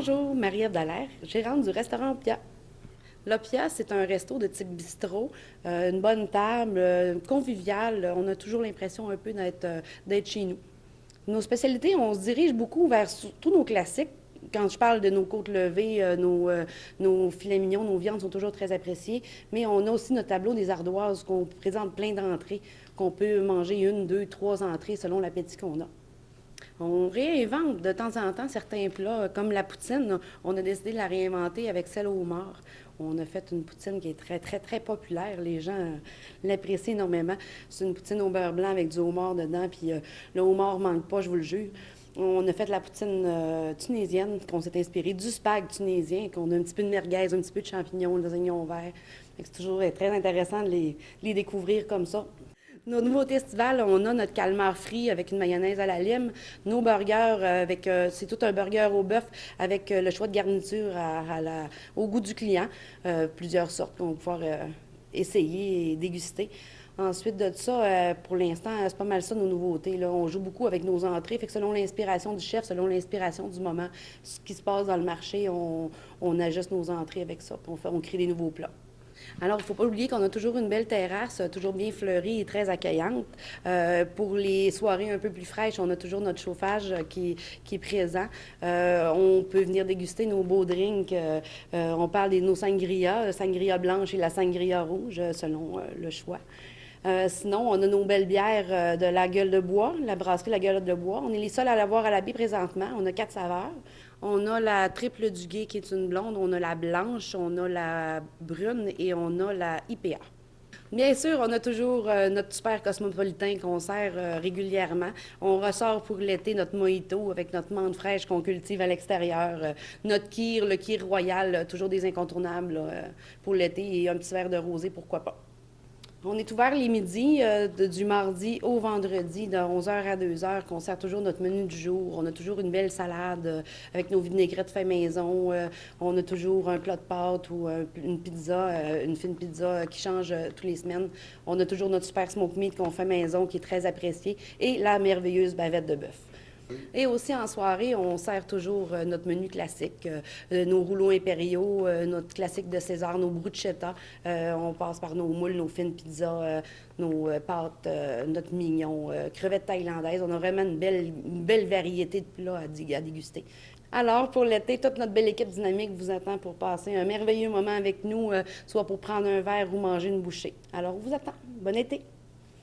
Bonjour, Marie-Ève Dallaire, gérante du restaurant Opia. L'Opia, c'est un resto de type bistrot, une bonne table, convivial. On a toujours l'impression un peu d'être chez nous. Nos spécialités, on se dirige beaucoup vers tous nos classiques. Quand je parle de nos côtes levées, nos filets mignons, nos viandes sont toujours très appréciées. Mais on a aussi notre tableau des ardoises qu'on présente plein d'entrées, qu'on peut manger une, deux, trois entrées selon l'appétit qu'on a. On réinvente de temps en temps certains plats, comme la poutine. On a décidé de la réinventer avec celle au homard. On a fait une poutine qui est très, très, très populaire. Les gens l'apprécient énormément. C'est une poutine au beurre blanc avec du homard dedans, puis le homard manque pas, je vous le jure. On a fait la poutine tunisienne, qu'on s'est inspiré du spag tunisien, qu'on a un petit peu de merguez, un petit peu de champignons, des oignons verts. C'est toujours très intéressant de les découvrir comme ça. Nos nouveautés estivales, on a notre calmar frit avec une mayonnaise à la lime. Nos burgers, c'est tout un burger au bœuf avec le choix de garniture au goût du client. Plusieurs sortes qu'on va pouvoir essayer et déguster. Ensuite de ça, pour l'instant, c'est pas mal ça nos nouveautés. Là. On joue beaucoup avec nos entrées, fait que selon l'inspiration du chef, selon l'inspiration du moment, ce qui se passe dans le marché, on ajuste nos entrées avec ça, puis on crée des nouveaux plats. Alors, il ne faut pas oublier qu'on a toujours une belle terrasse, toujours bien fleurie et très accueillante. Pour les soirées un peu plus fraîches, on a toujours notre chauffage qui est présent. On peut venir déguster nos beaux drinks. On parle de nos sangria, la sangria blanche et la sangria rouge, selon le choix. Sinon, on a nos belles bières de la Gueule de Bois, la brasserie La Gueule de Bois. On est les seuls à l'avoir à la baie présentement. On a 4 saveurs. On a la triple du guet qui est une blonde, on a la blanche, on a la brune et on a la IPA. Bien sûr, on a toujours notre super cosmopolitain qu'on sert régulièrement. On ressort pour l'été notre mojito avec notre menthe fraîche qu'on cultive à l'extérieur. Notre kir, le kir royal, toujours des incontournables pour l'été et un petit verre de rosé, pourquoi pas. On est ouvert les midis, du mardi au vendredi, de 11h à 2h, qu'on sert toujours notre menu du jour. On a toujours une belle salade avec nos vinaigrettes fait maison. On a toujours un plat de pâtes ou une pizza, une fine pizza qui change toutes les semaines. On a toujours notre super smoke meat qu'on fait maison, qui est très apprécié, et la merveilleuse bavette de bœuf. Et aussi en soirée, on sert toujours notre menu classique, nos rouleaux impériaux, notre classique de César, nos bruschetta. On passe par nos moules, nos fines pizzas, nos pâtes, notre mignon, crevettes thaïlandaises. On a vraiment une belle variété de plats à déguster. Alors, pour l'été, toute notre belle équipe dynamique vous attend pour passer un merveilleux moment avec nous, soit pour prendre un verre ou manger une bouchée. Alors, on vous attend. Bon été!